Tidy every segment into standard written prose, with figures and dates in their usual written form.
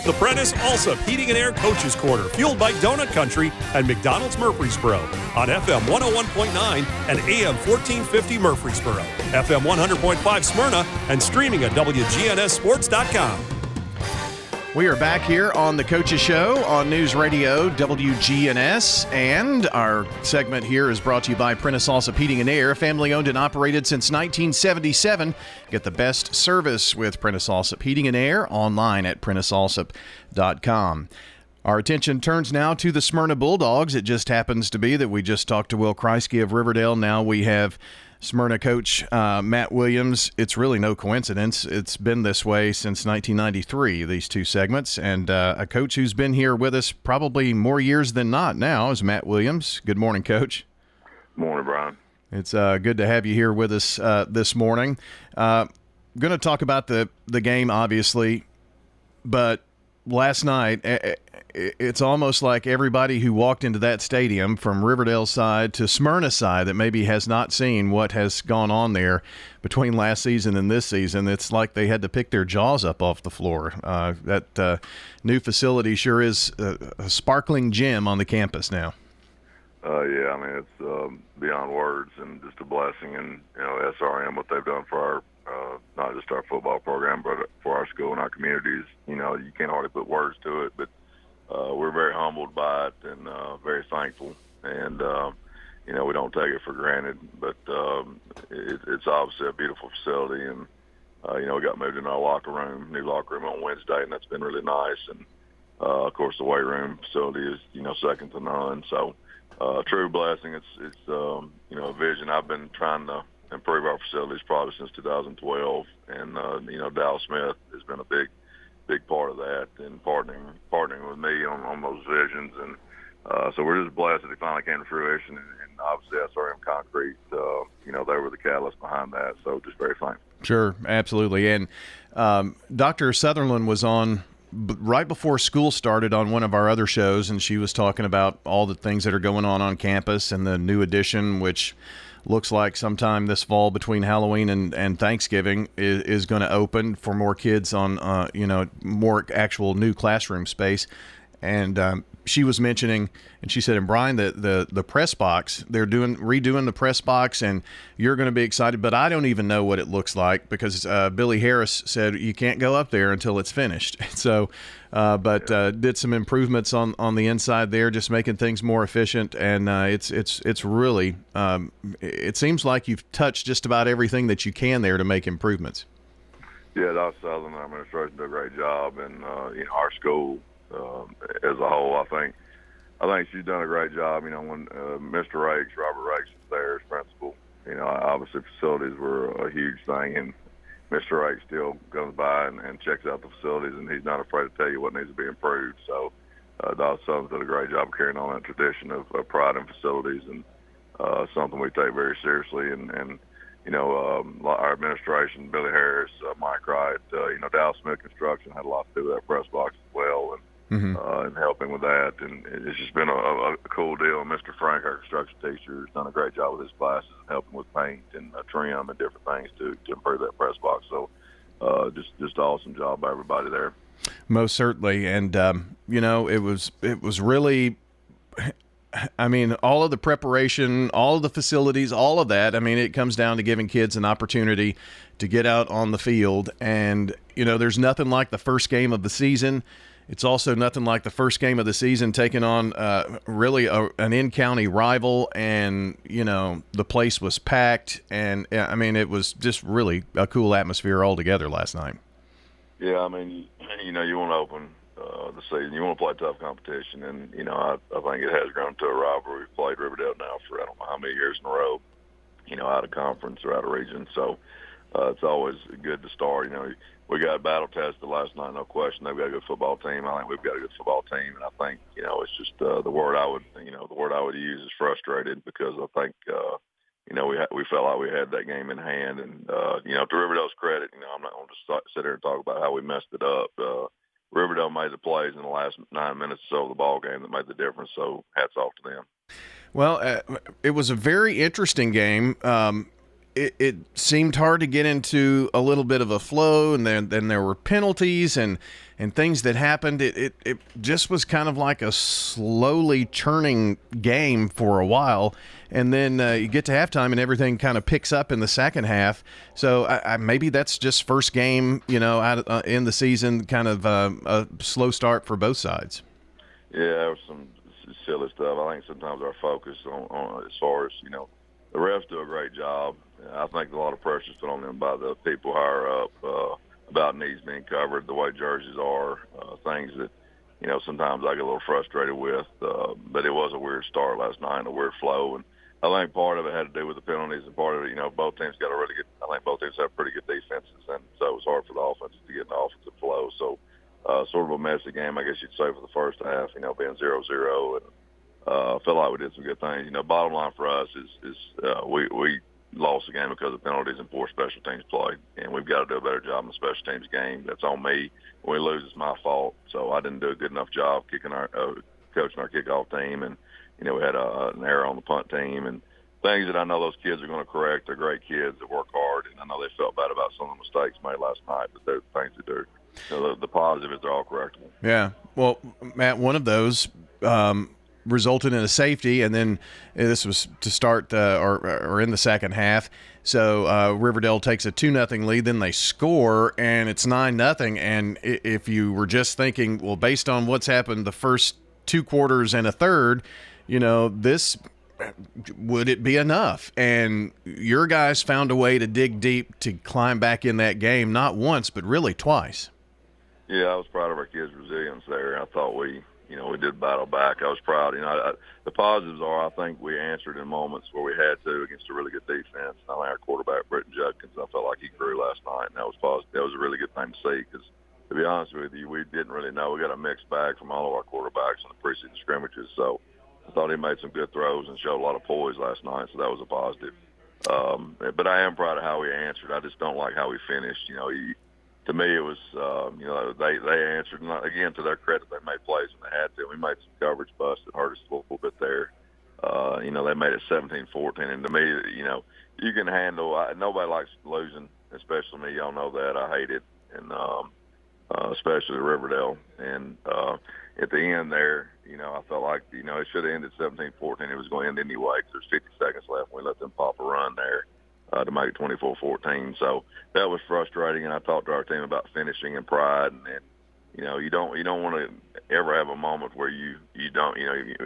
The Prentice Allsup Heating and Air Coaches Corner, fueled by Donut Country and McDonald's Murfreesboro on FM 101.9 and AM 1450 Murfreesboro, FM 100.5 Smyrna, and streaming at WGNSSports.com. We are back here on the Coaches Show on News Radio WGNS, and our segment here is brought to you by Prentice Allsup Heating and Air, family owned and operated since 1977. Get the best service with Prentice Allsup Heating and Air online at PrenticeAllsup.com. Our attention turns now to the Smyrna Bulldogs. It just happens to be that we just talked to Will Kreisky of Riverdale. Now we have Smyrna coach Matt Williams. It's really no coincidence. It's been this way since 1993, these two segments. And a coach who's been here with us probably more years than not now is Matt Williams. Good morning, Coach. Morning, Brian. It's good to have you here with us this morning. Going to talk about the game, obviously, but last night, it's almost like everybody who walked into that stadium from Riverdale side to Smyrna side that maybe has not seen what has gone on there between last season and this season. It's like they had to pick their jaws up off the floor. That new facility sure is a sparkling gem on the campus now. Yeah, I mean, it's beyond words and just a blessing. And, SRM, what they've done for our not just our football program, but for our school and our communities. You can't hardly put words to it, but we're very humbled by it and very thankful. And, we don't take it for granted, but it's obviously a beautiful facility. And, we got moved in our new locker room on Wednesday, and that's been really nice. And, of course, the weight room facility is, second to none. So, true blessing. It's a vision. I've been trying to improve our facilities probably since 2012, and Dal Smith has been a big part of that, and partnering with me on those visions, and so we're just blessed that it finally came to fruition, and obviously SRM Concrete, they were the catalyst behind that, so just very thankful. Sure, absolutely. And Dr. Sutherland was on right before school started on one of our other shows, and she was talking about all the things that are going on campus and the new addition, which looks like sometime this fall between Halloween and Thanksgiving is going to open for more kids on, more actual new classroom space. And she was mentioning, and she said, and Brian, the press box, they're redoing the press box, and you're going to be excited, but I don't even know what it looks like because Billy Harris said you can't go up there until it's finished. So, did some improvements on the inside there, just making things more efficient, and it's really it seems like you've touched just about everything that you can there to make improvements. Yeah, Dr. Sutherland administration did a great job, and our school. As a whole, I think she's done a great job. When Mr. Rakes, Robert Rakes, was there as principal, obviously facilities were a huge thing, and Mr. Rakes still comes by and checks out the facilities, and he's not afraid to tell you what needs to be improved. So, Dr. Sutherland did a great job carrying on that tradition of pride in facilities, and something we take very seriously. And our administration, Billy Harris, Mike Wright, Dow Smith Construction had a lot to do with that press box as well, and helping with that. And it's just been a cool deal. And Mr. Frank, our construction teacher, has done a great job with his classes and helping with paint and trim and different things to improve that press box. So just an awesome job by everybody there. Most certainly. And, it was really – I mean, all of the preparation, all of the facilities, all of that, I mean, it comes down to giving kids an opportunity to get out on the field. And, there's nothing like the first game of the season. It's also nothing like the first game of the season taking on really an in-county rival. And, the place was packed. And, I mean, it was just really a cool atmosphere altogether last night. Yeah, I mean, you want to open the season. You want to play tough competition, and I think it has grown to a rivalry. We've played Riverdale now for I don't know how many years in a row, out of conference or out of region. So it's always good to start. We got battle tested last night, no question. They've got a good football team. I think we've got a good football team, and I think it's just the word I would use is frustrated, because I think we felt like we had that game in hand, and to Riverdale's credit, I'm not going to just sit here and talk about how we messed it up. Riverdale made the plays in the last 9 minutes or so of the ball game that made the difference, so hats off to them. Well, it was a very interesting game. it seemed hard to get into a little bit of a flow, and then there were penalties and things that happened. It just was kind of like a slowly churning game for a while, and then you get to halftime and everything kind of picks up in the second half. So maybe that's just first game, out in the season, kind of a slow start for both sides. Yeah, there was some silly stuff. I think sometimes our focus on as far as, the refs do a great job. I think a lot of pressure is put on them by the people higher up about knees being covered, the way jerseys are, things that, sometimes I get a little frustrated with. But it was a weird start last night and a weird flow. And I think part of it had to do with the penalties, and part of it, both teams got a really good – I think both teams have pretty good defenses, and so it was hard for the offenses to get in the offensive flow. So sort of a messy game, I guess you'd say, for the first half, being 0-0. And I feel like we did some good things. Bottom line for us is we lost the game because of penalties and poor special teams play, and we've got to do a better job in the special teams game. That's on me. When we lose, it's my fault. So I didn't do a good enough job coaching our kickoff team, and we had an error on the punt team and things that I know those kids are going to correct. They're great kids that work hard, and I know they felt bad about some of the mistakes made last night, but they're things to do. The positive is they're all correctable. Yeah. Well, Matt, one of those resulted in a safety, and then this was to start or in the second half. So Riverdale takes a 2-0 lead, then they score, and it's 9-0. And if you were just thinking, well, based on what's happened the first 2 quarters and a third, this would it be enough? And your guys found a way to dig deep to climb back in that game, not once, but really twice. Yeah, I was proud of our kids' resilience there. I thought we did battle back. I was proud. The positives are I think we answered in moments where we had to against a really good defense. I think our quarterback, Britton Judkins, I felt like he grew last night, and that was positive. That was a really good thing to see because, to be honest with you, we didn't really know. We got a mixed bag from all of our quarterbacks in the preseason scrimmages, so I thought he made some good throws and showed a lot of poise last night, so that was a positive. But I am proud of how we answered. I just don't like how we finished. To me, it was, they answered. Again, to their credit, they made plays when they had to. We made some coverage busts that hurt us a little bit there. They made it 17-14. And to me, you can handle nobody likes losing, especially me. Y'all know that. I hate it, and especially Riverdale. And at the end there, I felt like, it should have ended 17-14. It was going to end anyway because there's 50 seconds left. We let them pop a run there to make it 24-14. So that was frustrating, and I talked to our team about finishing and pride, and you don't want to ever have a moment where you don't,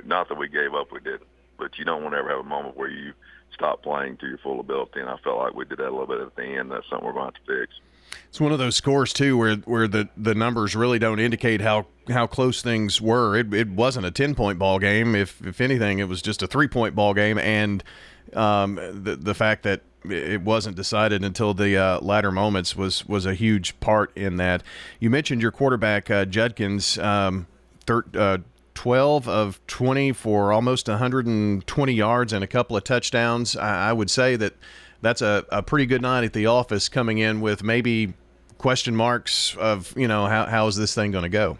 not that we gave up, we didn't, but you don't want to ever have a moment where you stop playing to your full ability, and I felt like we did that a little bit at the end. That's something we're going to have to fix. It's one of those scores too where the numbers really don't indicate how close things were. It wasn't a 10-point ball game. If anything, it was just a 3-point ball game, and the fact that it wasn't decided until the latter moments was a huge part in that. You mentioned your quarterback, Judkins, 12 of 20 for almost 120 yards and a couple of touchdowns. I would say that's a pretty good night at the office, coming in with maybe question marks of, how is this thing going to go?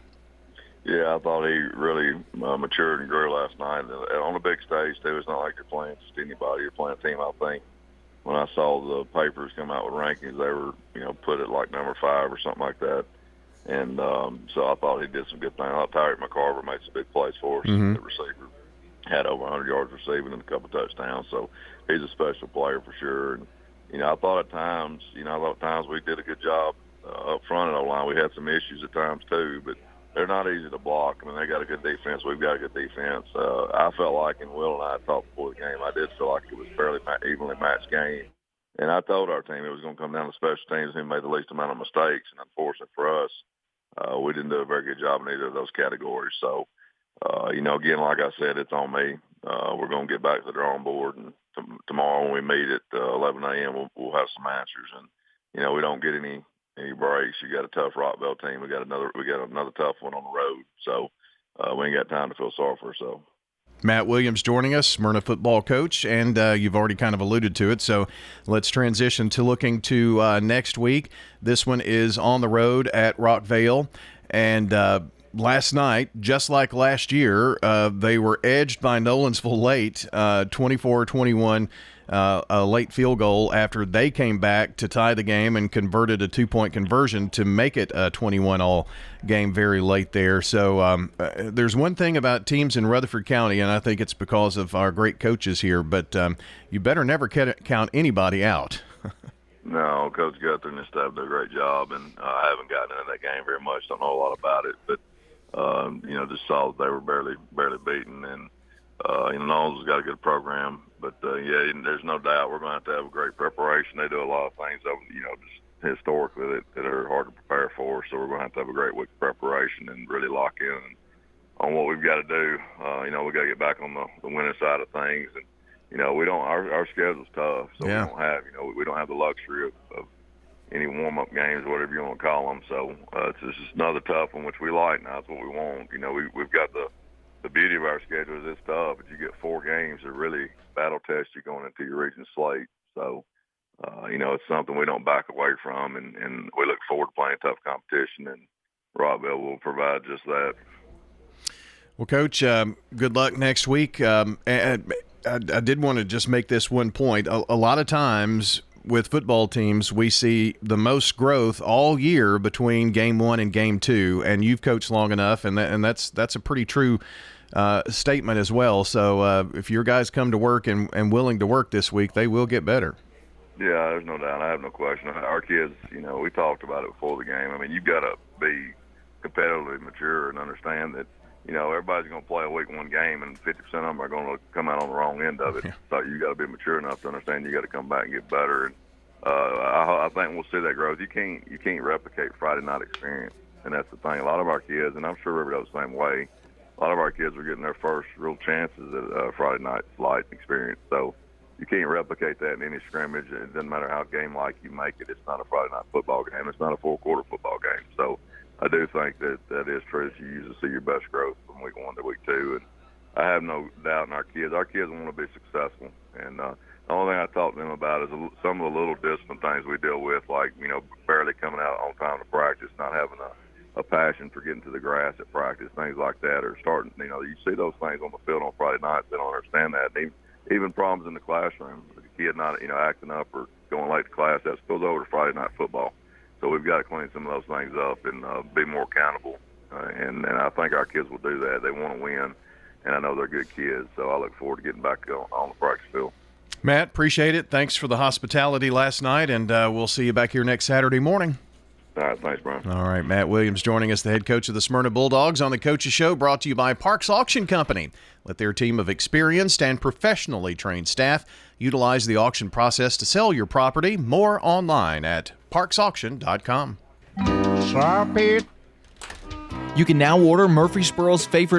Yeah, I thought he really matured and grew last night. On a big stage, too, it's not like you're playing just anybody. You're playing a team, I think. When I saw the papers come out with rankings, they were, put it like number 5 or something like that. And so I thought he did some good things. I thought Tyreek McCarver made some big plays for us. The receiver had over 100 yards receiving and a couple touchdowns. So he's a special player for sure. And, I thought at times, we did a good job up front at O-line. We had some issues at times too, but they're not easy to block. I mean, they got a good defense. We've got a good defense. I felt like, and Will and I talked before the game, I did feel like it was a fairly evenly matched game. And I told our team it was going to come down to special teams who made the least amount of mistakes. And unfortunately for us, we didn't do a very good job in either of those categories. So, again, like I said, it's on me. We're going to get back to the drawing board. And tomorrow when we meet at 11 a.m., we'll have some answers. And, we don't get any breaks. You got a tough Rockville team. We got another tough one on the road. So we ain't got time to feel sorry for ourselves. Matt Williams joining us, Smyrna football coach, and you've already kind of alluded to it. So let's transition to looking to next week. This one is on the road at Rockvale, and last night, just like last year, they were edged by Nolensville late, 24-21, a late field goal after they came back to tie the game and converted a 2-point conversion to make it a 21-all game very late there. So there's one thing about teams in Rutherford County, and I think it's because of our great coaches here, but you better never count anybody out. No, Coach Guthrie and his staff do a great job, and I haven't gotten into that game very much. Don't know a lot about it, but just saw that they were barely beaten, and Knowles has got a good program. But there's no doubt we're going to have a great preparation. They do a lot of things, just historically that are hard to prepare for. So we're going to have a great week of preparation and really lock in on what we've got to do. We got to get back on the winning side of things, and we don't. Our schedule's tough, so yeah. we don't have the luxury of any warm-up games, whatever you want to call them. So it's just another tough one, which we like. Now that's what we want. We've got the beauty of our schedule is it's tough, but you get 4 games that really battle test you going into your region slate. So it's something we don't back away from, and we look forward to playing tough competition, and Rockville will provide just that. Well, Coach, good luck next week. And I did want to just make this one point. A lot of times with football teams, we see the most growth all year between game 1 and game 2, and you've coached long enough, and that's a pretty true statement as well. So if your guys come to work and willing to work this week, they will get better. Yeah, there's no doubt. I have no question. Our kids, we talked about it before the game. I mean, you've got to be competitively mature and understand that, everybody's going to play a week 1 game, and 50% of them are going to come out on the wrong end of it. Yeah. So you got to be mature enough to understand you got to come back and get better. And I think we'll see that growth. You can't replicate Friday night experience, and that's the thing. A lot of our kids, and I'm sure Riverdale's the same way, a lot of our kids are getting their first real chances at Friday night light experience. So you can't replicate that in any scrimmage. It doesn't matter how game-like you make it. It's not a Friday night football game. It's not a 4-quarter football game. So I do think that is true. You usually see your best growth from week 1 to week 2, and I have no doubt in our kids. Our kids want to be successful, and the only thing I talk to them about is some of the little discipline things we deal with, like barely coming out on time to practice, not having a passion for getting to the grass at practice, things like that, or starting. You see those things on the field on Friday nights. They don't understand that. And even problems in the classroom, the kid not acting up or going late to class, that spills over to Friday night football. So we've got to clean some of those things up and be more accountable. And I think our kids will do that. They want to win, and I know they're good kids. So I look forward to getting back on the practice field. Matt, appreciate it. Thanks for the hospitality last night, and we'll see you back here next Saturday morning. All right, thanks, Brian. All right, Matt Williams joining us, the head coach of the Smyrna Bulldogs on the Coach's Show, brought to you by Parks Auction Company. Let their team of experienced and professionally trained staff utilize the auction process to sell your property. More online at parksauction.com. You can now order Murfreesboro's favorite